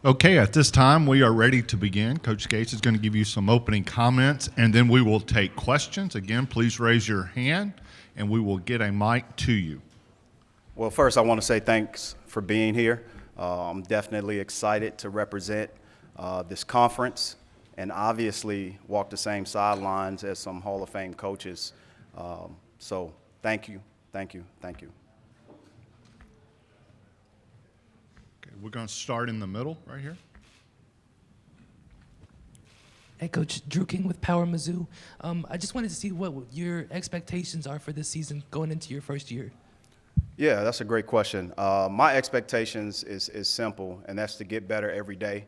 Okay, at this time, we are ready to begin. Coach Gates is going to give you some opening comments, and then we will take questions. Again, please raise your hand, and we will get a mic to you. Well, first, I want to say thanks for being here. I'm definitely excited to represent this conference and obviously walk the same sidelines as some Hall of Fame coaches. So thank you, thank you, thank you. We're going to start in the middle right here. Hey, Coach, Drew King with Power Mizzou. I just wanted to see what your expectations are for this season going into your first year. Yeah, that's a great question. My expectations is simple, and that's to get better every day,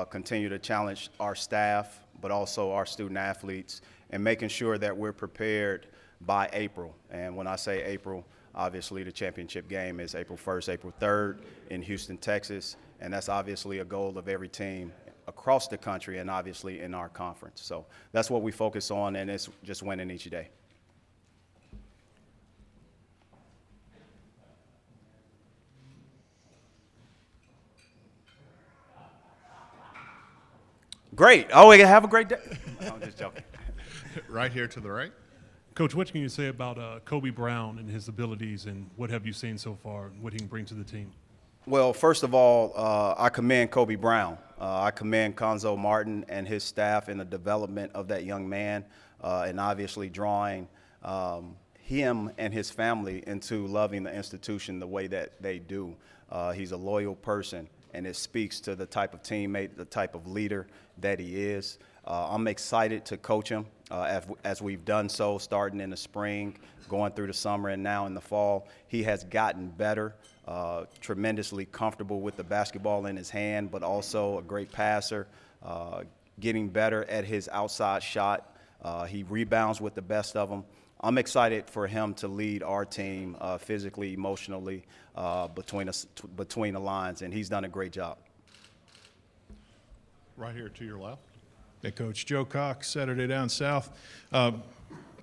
continue to challenge our staff, but also our student athletes, and making sure that we're prepared by April. And when I say April, obviously the championship game is April 1st, April 3rd in Houston, Texas, and that's obviously a goal of every team across the country and obviously in our conference. So that's what we focus on, and it's just winning each day. Great. Oh, we have a great day. I'm just joking. Right here to the right. Coach, what can you say about Kobe Brown and his abilities, and what have you seen so far, and what he can bring to the team? Well, first of all, I commend Kobe Brown. I commend Conzo Martin and his staff in the development of that young man, and obviously drawing him and his family into loving the institution the way that they do. He's a loyal person, and it speaks to the type of teammate, the type of leader that he is. I'm excited to coach him as we've done so, starting in the spring, going through the summer, and now in the fall. He has gotten better, tremendously comfortable with the basketball in his hand, but also a great passer, getting better at his outside shot. He rebounds with the best of them. I'm excited for him to lead our team physically, emotionally, between the lines, and he's done a great job. Right here to your left. Hey, Coach. Joe Cox, Saturday Down South.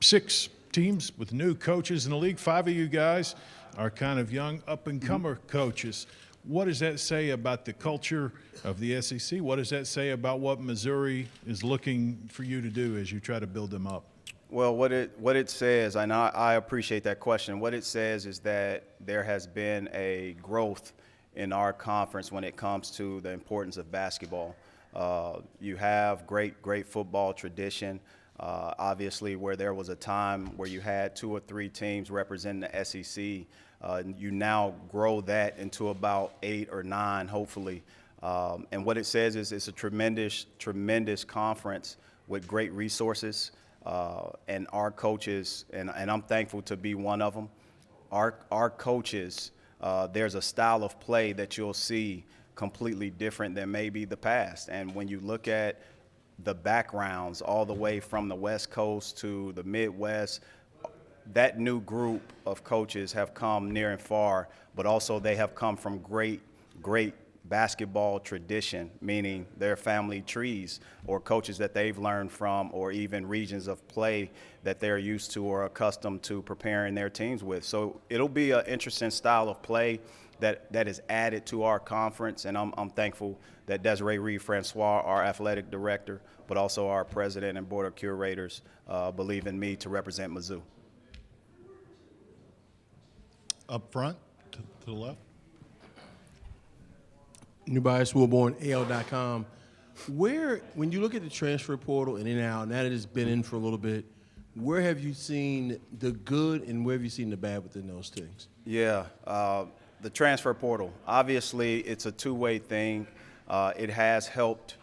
6 teams with new coaches in the league. 5 of you guys are kind of young, up-and-comer coaches. What does that say about the culture of the SEC? What does that say about what Missouri is looking for you to do as you try to build them up? Well, what it says, and I appreciate that question, what it says is that there has been a growth in our conference when it comes to the importance of basketball. You have great football tradition. Obviously, where there was a time where you had 2 or 3 teams representing the SEC, you now grow that into about 8 or 9, hopefully. And what it says is it's a tremendous conference with great resources. And our coaches, and I'm thankful to be one of them, our coaches, there's a style of play that you'll see completely different than maybe the past. And when you look at the backgrounds all the way from the West Coast to the Midwest, that new group of coaches have come near and far, but also they have come from great basketball tradition, meaning their family trees or coaches that they've learned from, or even regions of play that they're used to or accustomed to preparing their teams with. So it'll be an interesting style of play that is added to our conference, and I'm thankful that Desiree Reed-Francois, our athletic director, but also our president and board of curators, believe in me to represent Mizzou. Up front to the left. New Bias Wilborn, AL.com. When you look at the transfer portal in and out, now that it's been in for a little bit, where have you seen the good and where have you seen the bad within those things? Yeah, the transfer portal, obviously it's a two-way thing. It has helped,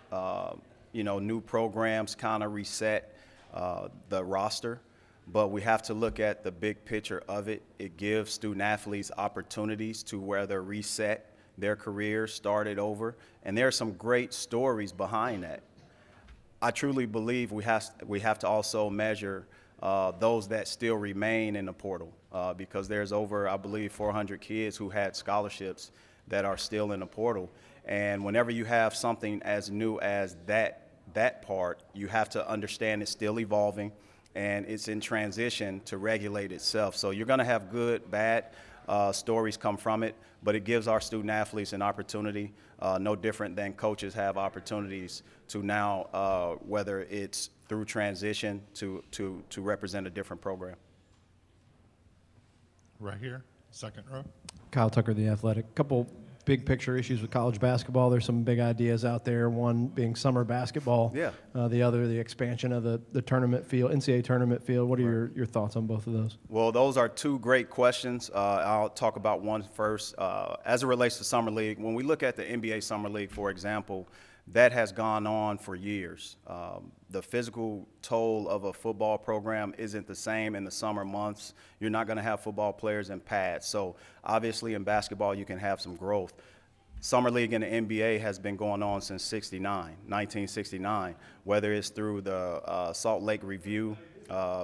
new programs kind of reset the roster, but we have to look at the big picture of it. It gives student athletes opportunities to where they're reset their careers, started over, and there are some great stories behind that. I truly believe we have to also measure those that still remain in the portal because there's over, I believe, 400 kids who had scholarships that are still in the portal. And whenever you have something as new as that part, you have to understand it's still evolving and it's in transition to regulate itself. So you're going to have good, bad. stories come from it, but it gives our student athletes an opportunity, no different than coaches have opportunities to now, whether it's through transition to represent a different program. Right here, second row. Kyle Tucker, The Athletic. Couple big picture issues with college basketball. There's some big ideas out there, one being summer basketball. Yeah. The other, the expansion of the tournament field, NCAA tournament field. What are your thoughts on both of those? Well, those are two great questions. I'll talk about one first. As it relates to Summer League, when we look at the NBA Summer League, for example, that has gone on for years. The physical toll of a football program isn't the same in the summer months. You're not going to have football players in pads. So obviously in basketball you can have some growth. Summer League in the NBA has been going on since 1969, whether it's through the Salt Lake Review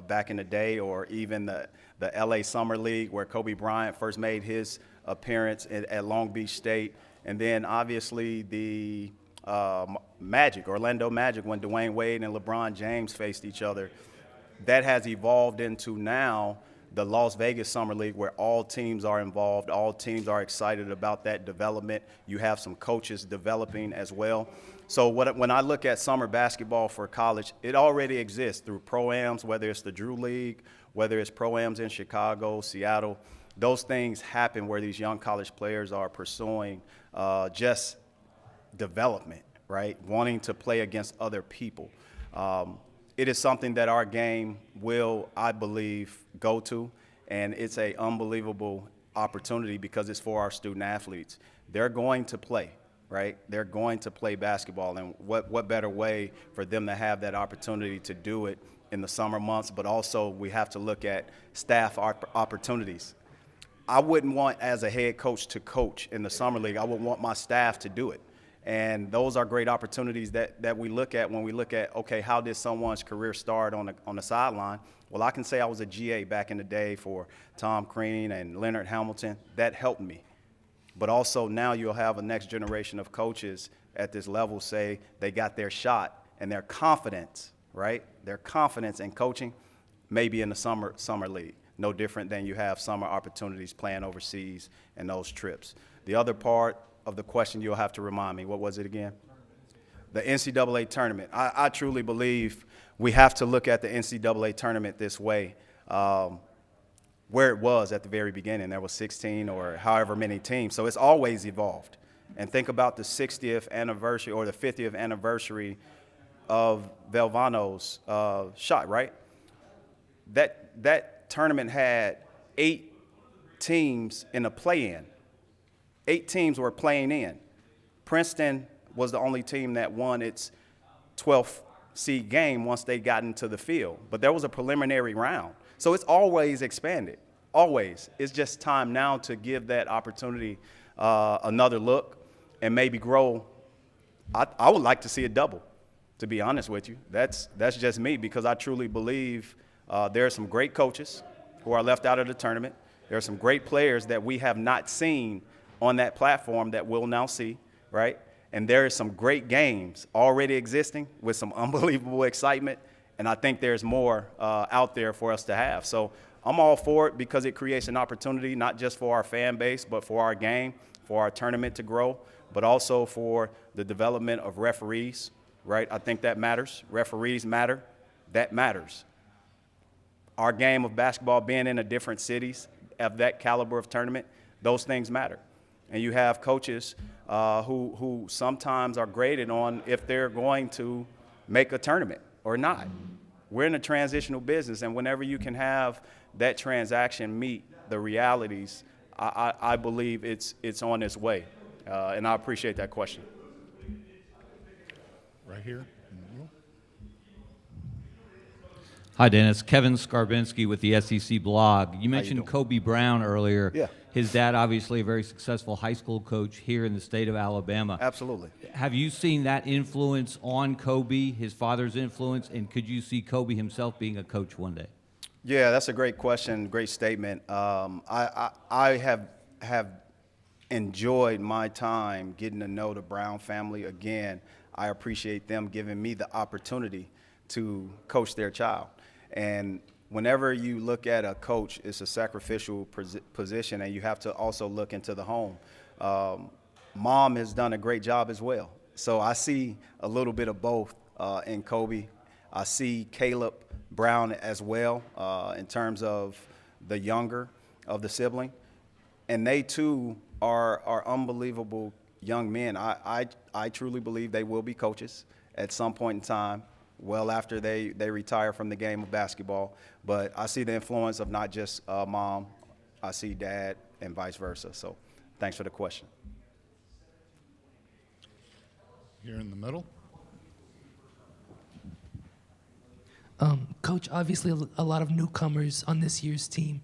back in the day, or even the LA Summer League where Kobe Bryant first made his appearance at Long Beach State, and then obviously the Orlando Magic, when Dwayne Wade and LeBron James faced each other. That has evolved into now the Las Vegas Summer League, where all teams are involved, all teams are excited about that development. You have some coaches developing as well. So when I look at summer basketball for college, it already exists through pro-ams, whether it's the Drew League, whether it's pro-ams in Chicago, Seattle. Those things happen where these young college players are pursuing just development, right? Wanting to play against other people. It is something that our game will, I believe, go to, and it's an unbelievable opportunity because it's for our student athletes. They're going to play, right? They're going to play basketball, and what better way for them to have that opportunity to do it in the summer months, but also we have to look at staff opportunities. I wouldn't want, as a head coach, to coach in the summer league. I would want my staff to do it. And those are great opportunities that we look at when we look at, okay, how did someone's career start on the sideline? Well, I can say I was a GA back in the day for Tom Crean and Leonard Hamilton. That helped me. But also now you'll have a next generation of coaches at this level say they got their shot, and their confidence, right? Their confidence in coaching may be in the summer league. No different than you have summer opportunities playing overseas and those trips. The other part of the question, you'll have to remind me. What was it again? The NCAA tournament. I truly believe we have to look at the NCAA tournament this way. Where it was at the very beginning, there was 16 or however many teams. So it's always evolved. And think about the 60th anniversary or the 50th anniversary of Valvano's shot, right? That tournament had 8 teams in a play-in. 8 teams were playing in. Princeton was the only team that won its 12th seed game once they got into the field. But there was a preliminary round. So it's always expanded, always. It's just time now to give that opportunity another look and maybe grow. I would like to see it double, to be honest with you. That's just me, because I truly believe there are some great coaches who are left out of the tournament. There are some great players that we have not seen on that platform that we'll now see, right? And there are some great games already existing with some unbelievable excitement, and I think there's more out there for us to have. So I'm all for it because it creates an opportunity not just for our fan base, but for our game, for our tournament to grow, but also for the development of referees, right? I think that matters. Referees matter. That matters. Our game of basketball being in a different cities of that caliber of tournament, those things matter. And you have coaches who sometimes are graded on if they're going to make a tournament or not. We're in a transitional business, and whenever you can have that transaction meet the realities, I believe it's on its way. And I appreciate that question. Right here. Hi, Dennis. Kevin Skarbinski with the SEC blog. You mentioned doing? Kobe Brown earlier. Yeah. His dad, obviously a very successful high school coach here in the state of Alabama. Absolutely. Have you seen that influence on Kobe, his father's influence, and could you see Kobe himself being a coach one day? Yeah, that's a great question, great statement. I have enjoyed my time getting to know the Brown family. Again, I appreciate them giving me the opportunity to coach their child. And whenever you look at a coach, it's a sacrificial position, and you have to also look into the home. Mom has done a great job as well. So I see a little bit of both in Kobe. I see Caleb Brown as well in terms of the younger of the sibling. And they, too, are unbelievable young men. I truly believe they will be coaches at some point in time, well after they retire from the game of basketball. But I see the influence of not just mom, I see dad, and vice versa. So thanks for the question. Here in the middle. Coach, obviously a lot of newcomers on this year's team.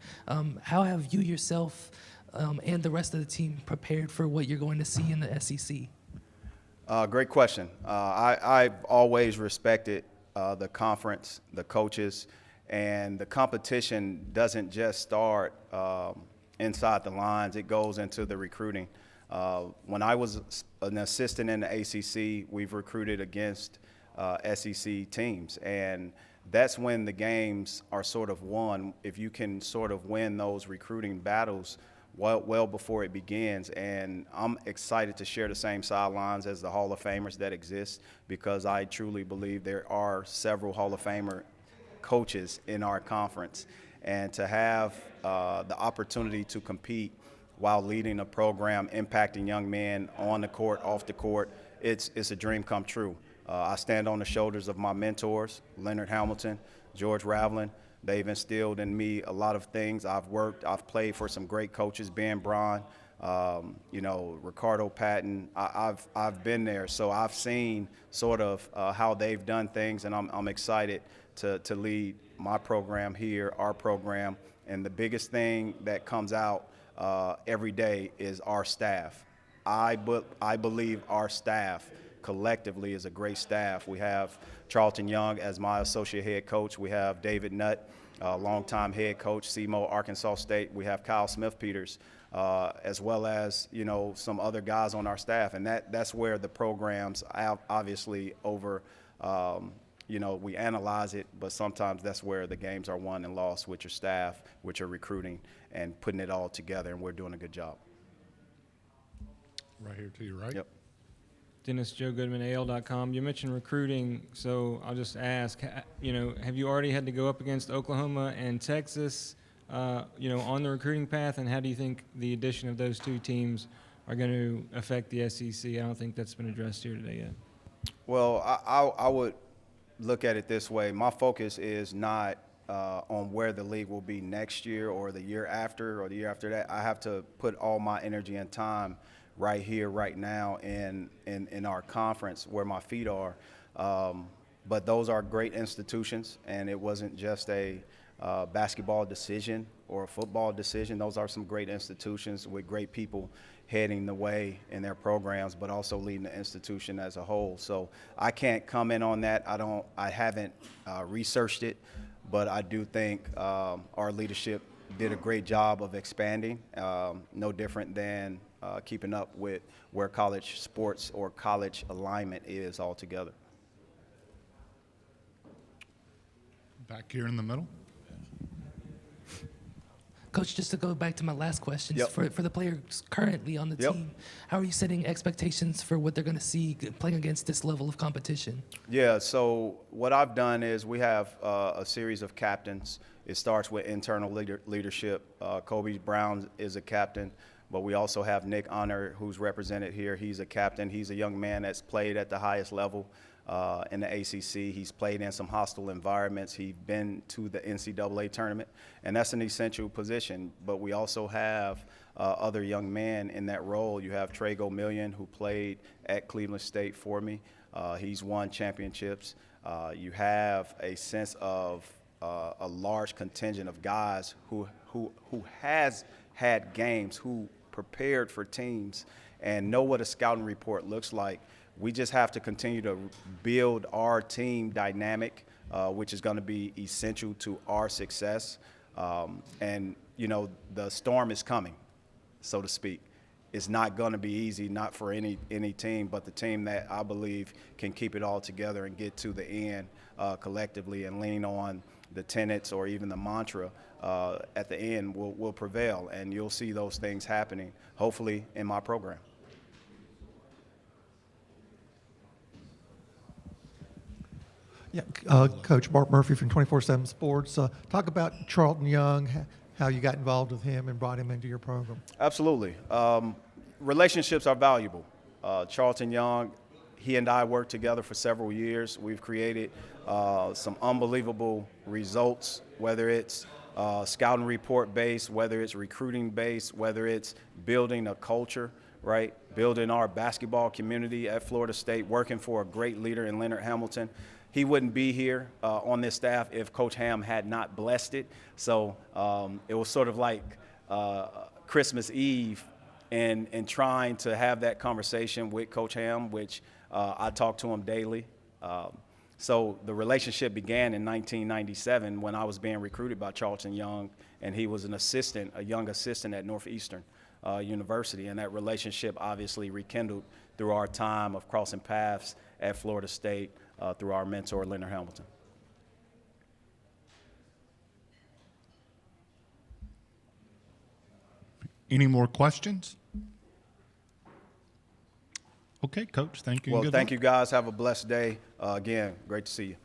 How have you yourself and the rest of the team prepared for what you're going to see in the SEC? Great question. I've always respected the conference, the coaches, and the competition doesn't just start inside the lines. It goes into the recruiting. When I was an assistant in the ACC, we've recruited against SEC teams, and that's when the games are sort of won. If you can sort of win those recruiting battles well before it begins. And I'm excited to share the same sidelines as the Hall of Famers that exist, because I truly believe there are several Hall of Famer coaches in our conference. And to have the opportunity to compete while leading a program, impacting young men on the court, off the court, it's a dream come true. I stand on the shoulders of my mentors, Leonard Hamilton, George Raveling. They've instilled in me a lot of things. I've played for some great coaches, Ben Braun, Ricardo Patton. I've been there, so I've seen sort of how they've done things, and I'm excited to lead my program here, our program. And the biggest thing that comes out every day is our staff. I believe our staff collectively is a great staff. We have Charlton Young as my associate head coach. We have David Nutt, longtime head coach, SEMO, Arkansas State. We have Kyle Smith-Peters, as well as, some other guys on our staff. And that's where the programs obviously we analyze it, but sometimes that's where the games are won and lost with your staff, with your recruiting, and putting it all together, and we're doing a good job. Right here to your right. Yep. Dennis, Joe Goodman, AL.com. You mentioned recruiting, so I'll just ask, have you already had to go up against Oklahoma and Texas, on the recruiting path, and how do you think the addition of those two teams are going to affect the SEC? I don't think that's been addressed here today yet. Well, I would look at it this way. My focus is not on where the league will be next year or the year after or the year after that. I have to put all my energy and time right here, right now, in our conference where my feet are. But those are great institutions, and it wasn't just a basketball decision or a football decision. Those are some great institutions with great people heading the way in their programs, but also leading the institution as a whole. So I can't comment on that. I haven't researched it, but I do think our leadership did a great job of expanding, no different than keeping up with where college sports or college alignment is altogether. Back here in the middle. Coach, just to go back to my last questions, Yep. for the players currently on the Yep. team, how are you setting expectations for what they're going to see playing against this level of competition? Yeah, so what I've done is we have a series of captains. It starts with internal leadership. Kobe Brown is a captain, but we also have Nick Honor, who's represented here. He's a captain. He's a young man that's played at the highest level in the ACC. He's played in some hostile environments. He's been to the NCAA tournament, and that's an essential position. But we also have other young men in that role. You have Trago Million, who played at Cleveland State for me. He's won championships. You have a sense of a large contingent of guys who has had games, who prepared for teams and know what a scouting report looks like. We just have to continue to build our team dynamic, which is going to be essential to our success. And, the storm is coming, so to speak. It's not going to be easy, not for any team, but the team that I believe can keep it all together and get to the end collectively and lean on the tenets or even the mantra at the end will prevail, and you'll see those things happening, hopefully, in my program. Yeah, Coach Mark Murphy from 24/7 Sports. Talk about Charlton Young, how you got involved with him and brought him into your program. Absolutely. Relationships are valuable. Charlton Young, he and I worked together for several years. We've created some unbelievable results, whether it's scouting report based, whether it's recruiting based, whether it's building a culture, right? Building our basketball community at Florida State, working for a great leader in Leonard Hamilton. He wouldn't be here on this staff if Coach Ham had not blessed it. So it was sort of like Christmas Eve and trying to have that conversation with Coach Ham, which I talk to him daily. So the relationship began in 1997 when I was being recruited by Charlton Young, and he was an assistant, a young assistant at Northeastern University, and that relationship obviously rekindled through our time of crossing paths at Florida State through our mentor, Leonard Hamilton. Any more questions? Okay, Coach, thank you. Well, thank you guys. Have a blessed day. Again, great to see you.